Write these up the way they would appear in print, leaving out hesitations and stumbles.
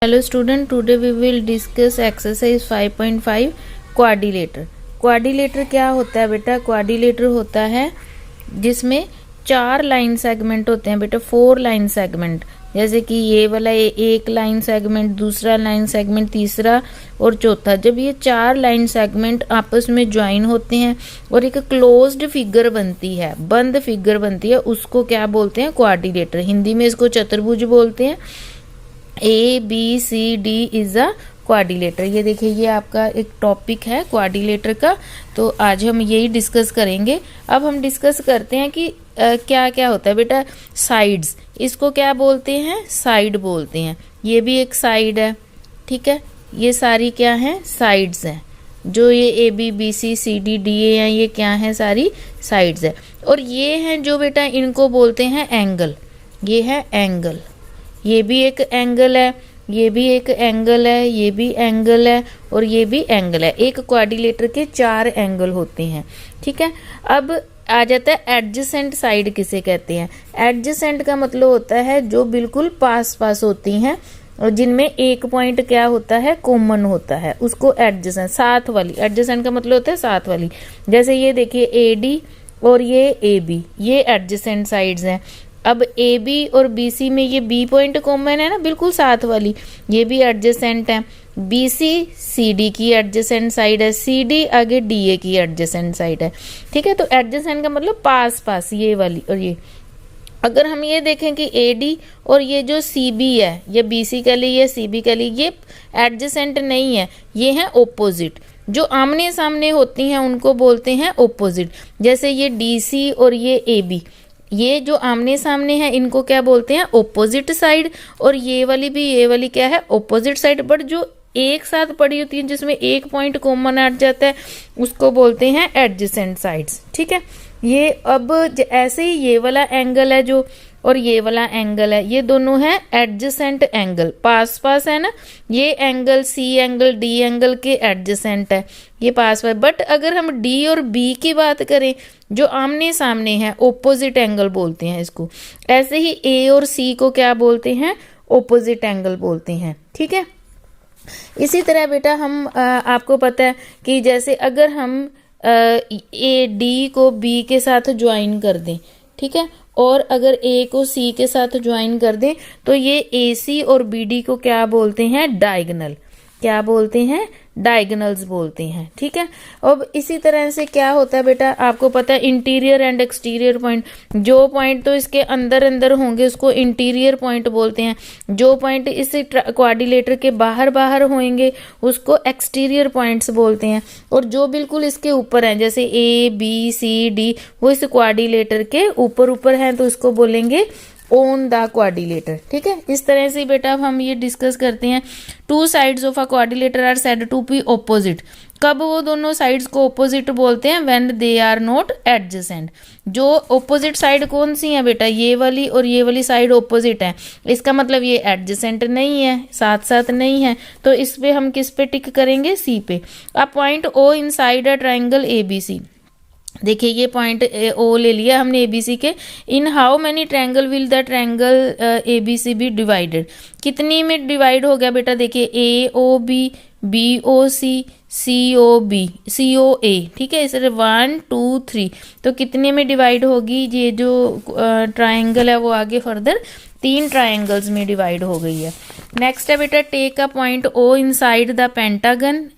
Hello student, today we will discuss exercise 5.5 quadrilateral. Quadrilateral क्या होता है बेटा? क्वाड्रिलेटर होता है जिसमें 4 लाइन सेगमेंट होते हैं बेटा, 4 लाइन सेगमेंट। जैसे कि ये वाला एक लाइन सेगमेंट, दूसरा लाइन सेगमेंट, तीसरा और चौथा। जब ये 4 लाइन सेगमेंट आपस में ज्वाइन होते हैं और एक क्लोज्ड फिगर बनती है, बंद फिगर बनती है, उसको क्या बोलते हैं? क्वाड्रिलेटर। हिंदी में इसको चतुर्भुज बोलते हैं। ABCD is a quadrilateral. ये देखिए, ये आपका एक टॉपिक है क्वाड्रिलेटर का, तो आज हम यही डिस्कस करेंगे। अब हम डिस्कस करते हैं कि क्या क्या होता है बेटा। साइड्स, इसको क्या बोलते हैं? साइड बोलते हैं। ये भी एक साइड है, ठीक है। ये सारी क्या है? साइड्स हैं। जो ये ABBCCDDA हैं, ये क्या है? सारी साइड्स है। और ये हैं जो बेटा, इनको बोलते हैं एंगल। ये है एंगल, ये भी एक एंगल है, ये भी एक एंगल है, ये भी एंगल है और ये भी एंगल है। एक क्वाड्रिलेटर के 4 एंगल होते हैं, ठीक है। अब आ जाता है एडजेसेंट साइड किसे कहते हैं? एडजेसेंट का मतलब होता है जो बिल्कुल पास पास होती हैं और जिनमें एक पॉइंट क्या होता है? कॉमन होता है, उसको एडजेसेंट। साथ वाली, एडजेसेंट का मतलब होता है साथ वाली। जैसे ये देखिए AD और ये AB, ये एडजेसेंट साइड्स हैं। अब AB और BC में ये B पॉइंट कॉमन है ना, बिल्कुल साथ वाली, ये भी एडजेसेंट है। BC CD की एडजेसेंट साइड है, CD आगे DA की एडजेसेंट साइड है, ठीक है। तो एडजेसेंट का मतलब पास पास, ये वाली और ये। अगर हम ये देखें कि AD और ये जो CB है, ये BC कह ली, ये CB कह ली, ये एडजेसेंट नहीं है, ये है ओपोजिट। जो आमने सामने होती हैं उनको बोलते हैं ओपोजिट। जैसे ये DC और ये AB, ये जो आमने सामने है इनको क्या बोलते हैं? Opposite side. और ये वाली भी, ये वाली क्या है? Opposite side. बट जो एक साथ पड़ी होती है, जिसमें एक पॉइंट कॉमन आ जाता है, उसको बोलते हैं एडजेसेंट साइड्स, ठीक है। ये अब ऐसे ही ये वाला एंगल है जो, और ये वाला एंगल है, ये दोनों है एडजेसेंट एंगल, पास पास है ना। ये angle C angle D angle के एडजेसेंट है, ये पास पास। बट अगर हम D और B की बात करें, जो आमने सामने है, ओपोजिट एंगल बोलते हैं इसको। ऐसे ही A और C को क्या बोलते हैं? ओपोजिट एंगल बोलते हैं, ठीक है। इसी तरह बेटा हम आपको पता है कि जैसे अगर हम AD को B के साथ ज्वाइन कर दें, ठीक है, और अगर A को C के साथ ज्वाइन कर दें, तो ये AC और BD को क्या बोलते हैं? डायगोनल। क्या बोलते हैं? डायगोनल्स बोलते हैं, ठीक है। अब इसी तरह से क्या होता है बेटा, आपको पता है इंटीरियर एंड एक्सटीरियर पॉइंट। जो पॉइंट तो इसके अंदर अंदर होंगे उसको इंटीरियर पॉइंट बोलते हैं। जो पॉइंट इस क्वाड्रिलेटर के बाहर बाहर होंगे उसको एक्सटीरियर पॉइंट्स बोलते हैं। और जो बिल्कुल इसके ऊपर हैं, जैसे ABCD, वो इस क्वाड्रिलेटर के ऊपर ऊपर हैं, तो उसको बोलेंगे ऑन द क्वाड्रिलेटर, ठीक है। इस तरह से बेटा अब हम ये डिस्कस करते हैं। 2 sides of a quadrilateral are said to be opposite. कब वो दोनों साइड्स को ऑपोजिट बोलते हैं? When they are not adjacent. जो ऑपोजिट साइड कौन सी है बेटा? ये वाली और ये वाली साइड ऑपोजिट है, इसका मतलब ये एडजेसेंट नहीं है, साथ साथ नहीं है। तो इस पे हम किस पे टिक करेंगे? C पे। अ point O inside a triangle ABC। देखिए, ये पॉइंट O ले लिया हमने ABC के। In how many triangle will the triangle ABC be divided? कितनी में डिवाइड हो गया बेटा? देखिए AOB, BOC, COA, ठीक है। इस 1 2 3, तो कितने में डिवाइड होगी? ये जो ट्रायंगल है वो आगे फर्दर 3 ट्रायंगल्स में डिवाइड हो गई है। नेक्स्ट है बेटा, take a point O inside the pentagon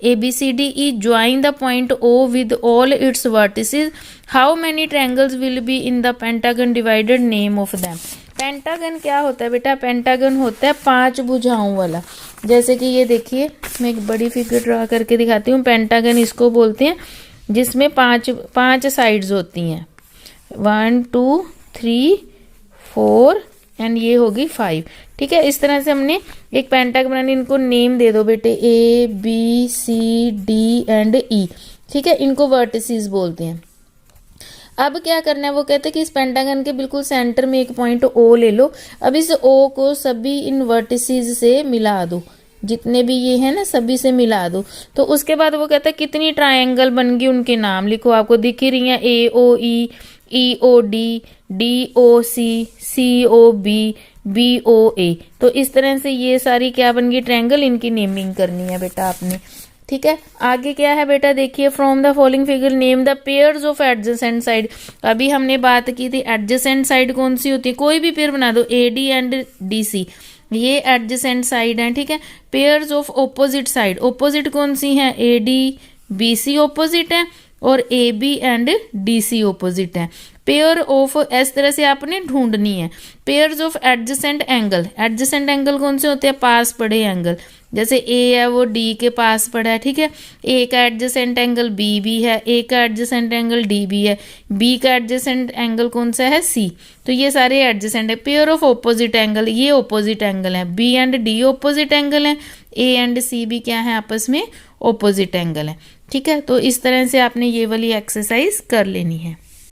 ABCD join the point O with all its vertices. How many triangles will be in the pentagon divided? Name of them. Pentagon क्या होता है बेटा? Pentagon होता है 5 भुजाओं वाला। जैसे कि ये देखिए, मैं एक बड़ी फिगर ड्रा करके दिखाती हूँ। पेंटागन इसको बोलते हैं जिसमें 5 साइड्स होती हैं, 1 2 3 4 एंड ये होगी 5, ठीक है। इस तरह से हमने एक पेंटागन बनानी। इनको नेम दे दो बेटे, ABCD एंड E, ठीक है। इनको वर्टिसेस बोलते हैं। अब क्या करना है, वो कहते हैं कि इस पेंटागन के बिल्कुल सेंटर में एक पॉइंट O ले लो। अब इस O को सभी इन वर्टिसेस से मिला दो, जितने भी ये है ना, सभी से मिला दो। तो उसके बाद वो कहता है कितनी ट्रायंगल बन गई, उनके नाम लिखो। आपको दिख ही रही है, AOE, EOD, DOC, COB, BOA। तो इस तरह से ये सारी क्या बन गई, ट्रायंगल, इनकी नेमिंग करनी है बेटा आपने। ठीक है, आगे क्या है बेटा, देखिए from the following figure name the pairs of adjacent side. अभी हमने बात की थी एडजेसेंट साइड कौन सी होती है, कोई भी पेयर बना दो, AD एंड DC, ये एडजेसेंट साइड है। ठीक है, pairs of opposite side, opposite कौन सी है, AD BC ऑपोजिट है और AB एंड DC ऑपोजिट है। पेयर ऑफ, इस तरह से आपने ढूंढनी है। Pairs of adjacent angle, adjacent angle कौन से होते हैं, पास पड़े एंगल, जैसे A है वो D के पास पड़ा है। ठीक है, A का एडजेसेंट एंगल B भी है, A का एडजेसेंट एंगल D भी है, B का एडजेसेंट एंगल कौन सा है, C। तो ये सारे एडजेसेंट है। पेयर ऑफ ऑपोजिट एंगल, ये ऑपोजिट एंगल है, B and D opposite angle है, A एंड C भी क्या है, आपस में ऑपोजिट एंगल है। ठीक है, तो इस तरह से आपने ये वाली एक्सरसाइज कर लेनी है।